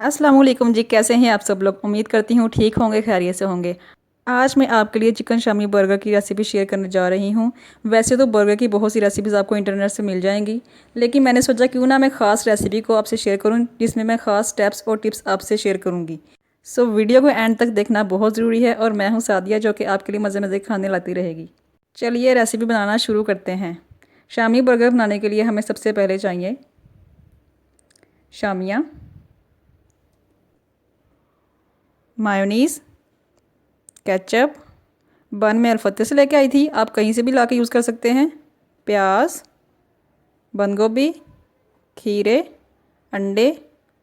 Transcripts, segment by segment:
अस्सलाम वालेकुम जी। कैसे हैं आप सब लोग? उम्मीद करती हूँ ठीक होंगे, खैरियत से होंगे। आज मैं आपके लिए चिकन शामी बर्गर की रेसिपी शेयर करने जा रही हूँ। वैसे तो बर्गर की बहुत सी रेसिपीज़ आपको इंटरनेट से मिल जाएंगी, लेकिन मैंने सोचा क्यों ना मैं ख़ास रेसिपी को आपसे शेयर करूँ, जिसमें मैं ख़ास स्टेप्स और टिप्स आपसे शेयर करूँगी। सो वीडियो को एंड तक देखना बहुत ज़रूरी है। और मैं हूँ सादिया, जो कि आपके लिए मज़े मज़े खाने लाती रहेगी। चलिए रेसिपी बनाना शुरू करते हैं। शामी बर्गर बनाने के लिए हमें सबसे पहले चाहिए शामियाँ, मायोनीज़, केचप। बन मैं अलफत्ते से लेके आई थी, आप कहीं से भी ला के यूज़ कर सकते हैं। प्याज, बंद गोभी, खीरे, अंडे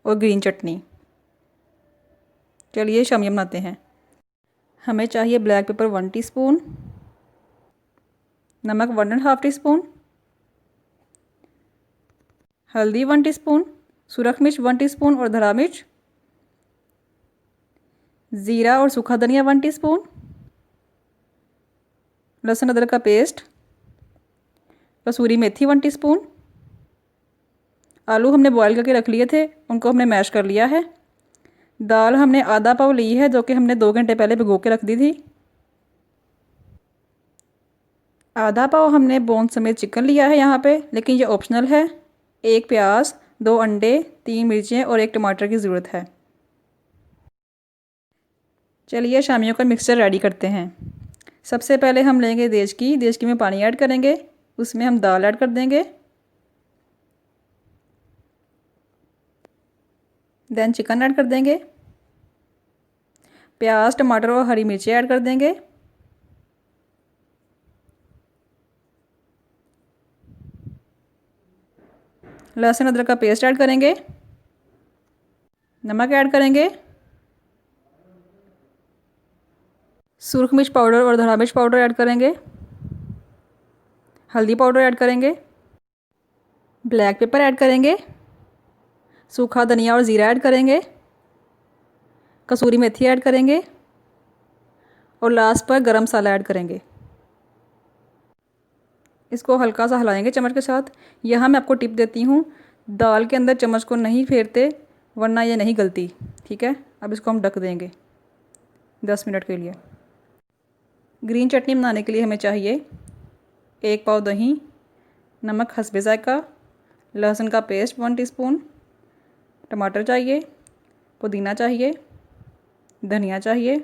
और ग्रीन चटनी। चलिए शामियाँ बनाते हैं। हमें चाहिए ब्लैक पेपर 1 टीस्पून, नमक 1.5 टीस्पून, हल्दी 1 टीस्पून, सुरख मिर्च 1 टीस्पून और धरा मिर्च, ज़ीरा और सूखा धनिया 1 टीस्पून, लहसुन अदरक का पेस्ट, कसूरी मेथी 1 टीस्पून। आलू हमने बॉईल करके रख लिए थे, उनको हमने मैश कर लिया है। दाल हमने आधा पाव ली है, जो कि हमने 2 घंटे पहले भिगो के रख दी थी। आधा पाव हमने बोन समेत चिकन लिया है यहाँ पे, लेकिन ये ऑप्शनल है। 1 प्याज, 2 अंडे, 3 मिर्चें और 1 टमाटर की ज़रूरत है। चलिए शामियों का मिक्सचर रेडी करते हैं। सबसे पहले हम लेंगे देचकी में पानी ऐड करेंगे, उसमें हम दाल ऐड कर देंगे। देन चिकन ऐड कर देंगे। प्याज, टमाटर और हरी मिर्ची ऐड कर देंगे। लहसुन अदरक का पेस्ट ऐड करेंगे। नमक ऐड करेंगे। सुरख मिर्च पाउडर और धरा मिर्च पाउडर ऐड करेंगे। हल्दी पाउडर ऐड करेंगे। ब्लैक पेपर ऐड करेंगे। सूखा धनिया और ज़ीरा ऐड करेंगे। कसूरी मेथी ऐड करेंगे और लास्ट पर गरम मसाला ऐड करेंगे। इसको हल्का सा हिलाएंगे चम्मच के साथ। यहाँ मैं आपको टिप देती हूँ, दाल के अंदर चम्मच को नहीं फेरते, वरना ये नहीं गलती। ठीक है, अब इसको हम ढक देंगे 10 मिनट के लिए। ग्रीन चटनी बनाने के लिए हमें चाहिए 1 पाव दही, नमक हस्बे ज़ायका, लहसुन का पेस्ट 1 टीस्पून, टमाटर चाहिए, पुदीना चाहिए, धनिया चाहिए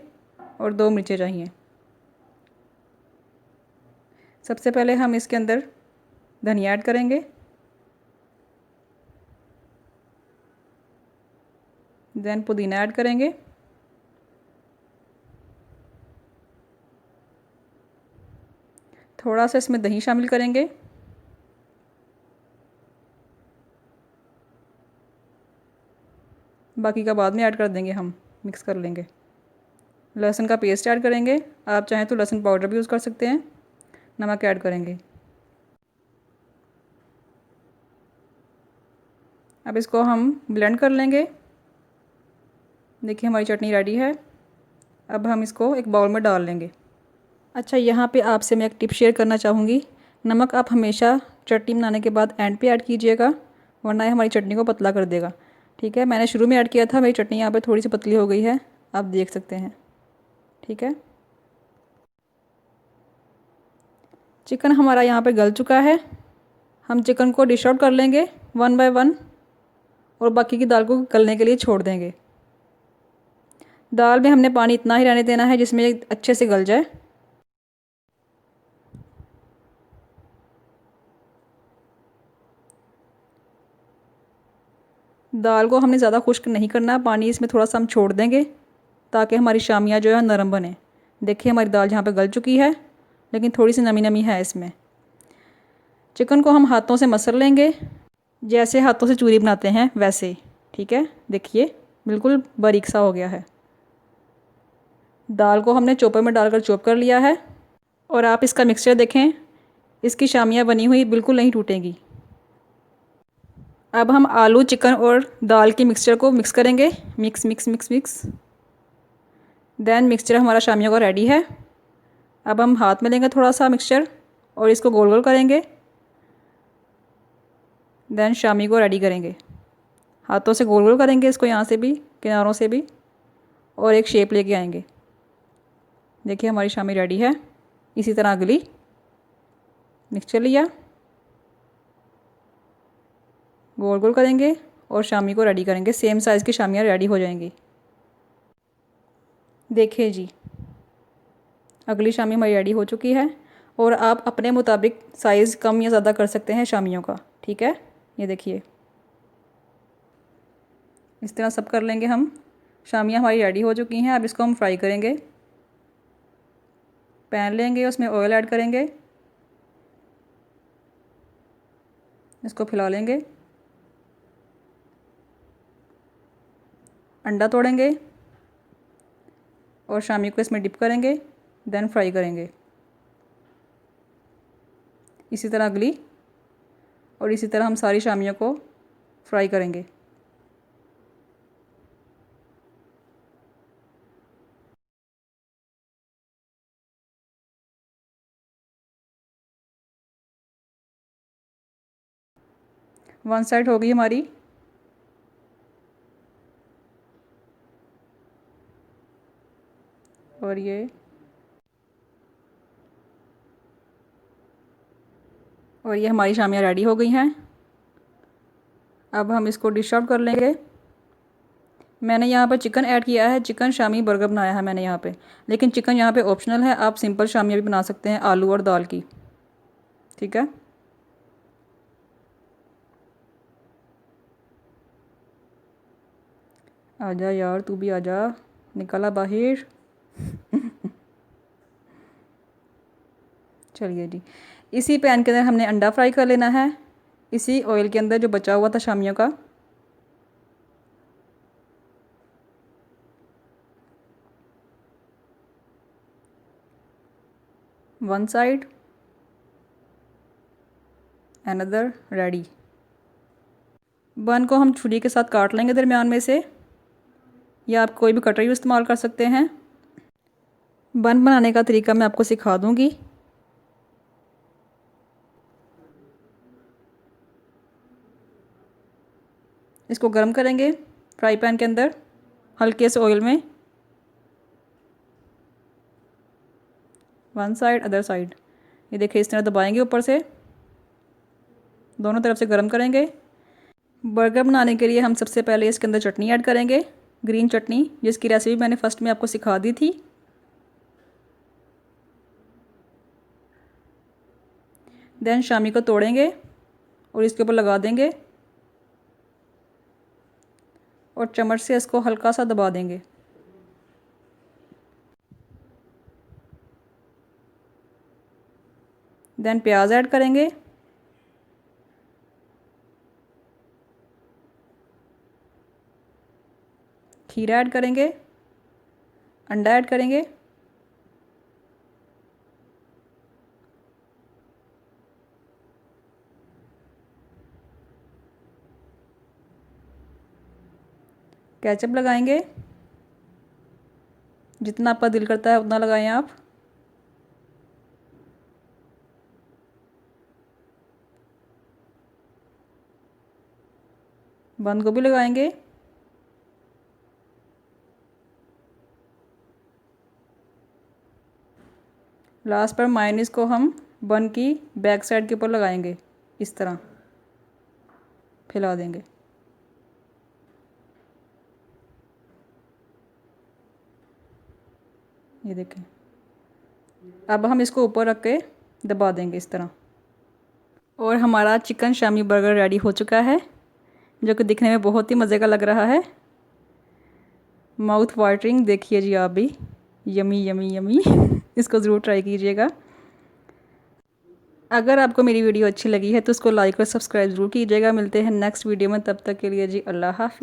और 2 मिर्चें चाहिए। सबसे पहले हम इसके अंदर धनिया ऐड करेंगे। देन पुदीना ऐड करेंगे। थोड़ा सा इसमें दही शामिल करेंगे। बाकी का बाद में ऐड कर देंगे, हम मिक्स कर लेंगे। लहसुन का पेस्ट ऐड करेंगे, आप चाहें तो लहसुन पाउडर भी यूज़ कर सकते हैं। नमक ऐड करेंगे। अब इसको हम ब्लेंड कर लेंगे। देखिए हमारी चटनी रेडी है। अब हम इसको एक बाउल में डाल लेंगे। अच्छा, यहाँ पे आपसे मैं एक टिप शेयर करना चाहूँगी। नमक आप हमेशा चटनी बनाने के बाद एंड पे ऐड कीजिएगा, वरना ये हमारी चटनी को पतला कर देगा। ठीक है, मैंने शुरू में ऐड किया था, मेरी चटनी यहाँ पे थोड़ी सी पतली हो गई है, आप देख सकते हैं। ठीक है, चिकन हमारा यहाँ पे गल चुका है। हम चिकन को डिश आउट कर लेंगे 1 बाय 1 और बाकी की दाल को गलने के लिए छोड़ देंगे। दाल में हमने पानी इतना ही रहने देना है जिसमें अच्छे से गल जाए। दाल को हमने ज़्यादा खुश्क नहीं करना, पानी इसमें थोड़ा सा हम छोड़ देंगे ताकि हमारी शामियाँ जो है नरम बने। देखिए हमारी दाल यहाँ पे गल चुकी है, लेकिन थोड़ी सी नमी नमी है इसमें। चिकन को हम हाथों से मसल लेंगे, जैसे हाथों से चूरी बनाते हैं वैसे। ठीक है, देखिए बिल्कुल बारीक सा हो गया है। दाल को हमने चॉपर में डालकर चॉप कर लिया है। और आप इसका मिक्सचर देखें, इसकी शामियाँ बनी हुई बिल्कुल नहीं टूटेंगी। अब हम आलू, चिकन और दाल के मिक्सचर को मिक्स करेंगे। Mix mix mix mix. Then mixture हमारा शामियों का रेडी है। अब हम हाथ में लेंगे थोड़ा सा मिक्सचर और इसको गोल गोल करेंगे। देन शामी को रेडी करेंगे। हाथों से गोल गोल करेंगे इसको, यहाँ से भी, किनारों से भी, और एक शेप लेके आएंगे। देखिए हमारी शामी रेडी है। इसी तरह अगली मिक्सचर लिया, गोल गोल करेंगे और शामी को रेडी करेंगे। सेम साइज़ की शामियाँ रेडी हो जाएंगी। देखिए जी, अगली शामी हमारी रेडी हो चुकी है। और आप अपने मुताबिक साइज़ कम या ज़्यादा कर सकते हैं शामियों का, ठीक है। ये देखिए इस तरह सब कर लेंगे हम। शामियाँ हमारी रेडी हो चुकी हैं। अब इसको हम फ्राई करेंगे। पैन लेंगे, उसमें ऑयल ऐड करेंगे, इसको फैला लेंगे। अंडा तोड़ेंगे और शामी को इसमें डिप करेंगे, देन फ्राई करेंगे। इसी तरह अगली, और इसी तरह हम सारी शामियों को फ्राई करेंगे। वन साइड हो गई हमारी। और ये हमारी शामियाँ रेडी हो गई हैं। अब हम इसको डिश आउट कर लेंगे। मैंने यहाँ पर चिकन ऐड किया है, चिकन शामी बर्गर बनाया है मैंने यहाँ पे, लेकिन चिकन यहाँ पे ऑप्शनल है। आप सिंपल शामियाँ भी बना सकते हैं आलू और दाल की, ठीक है। आजा यार, तू भी आजा, निकला बाहर। चलिए जी, इसी पैन के अंदर हमने अंडा फ्राई कर लेना है, इसी ऑयल के अंदर जो बचा हुआ था शामियों का। One side, another ready. बन को हम छुरी के साथ काट लेंगे दरमियान में से, या आप कोई भी कटरी इस्तेमाल कर सकते हैं। बन बनाने का तरीका मैं आपको सिखा दूंगी। इसको गर्म करेंगे फ्राई पैन के अंदर हल्के से ऑयल में, वन साइड अदर साइड। ये देखिए इस तरह दबाएंगे ऊपर से, दोनों तरफ से गर्म करेंगे। बर्गर बनाने के लिए हम सबसे पहले इसके अंदर चटनी ऐड करेंगे, ग्रीन चटनी, जिसकी रेसिपी मैंने फर्स्ट में आपको सिखा दी थी। देन शामी को तोड़ेंगे और इसके ऊपर लगा देंगे और चम्मच से इसको हल्का सा दबा देंगे। देन प्याज ऐड करेंगे, खीरा ऐड करेंगे, अंडा ऐड करेंगे, केचप लगाएंगे, जितना आपका दिल करता है उतना लगाएं आप। बंद गोभी लगाएंगे, लास्ट पर मायोनीज को हम बन की बैक साइड के ऊपर लगाएंगे, इस तरह फैला देंगे। ये देखें, अब हम इसको ऊपर रख के दबा देंगे इस तरह। और हमारा चिकन शामी बर्गर रेडी हो चुका है, जो कि दिखने में बहुत ही मज़े का लग रहा है, माउथ वाटरिंग। देखिए जी आप भी, यमी यमी यमी। इसको ज़रूर ट्राई कीजिएगा। अगर आपको मेरी वीडियो अच्छी लगी है तो उसको लाइक और सब्सक्राइब ज़रूर कीजिएगा। मिलते हैं नेक्स्ट वीडियो में, तब तक के लिए जी अल्लाह हाफ़िज़।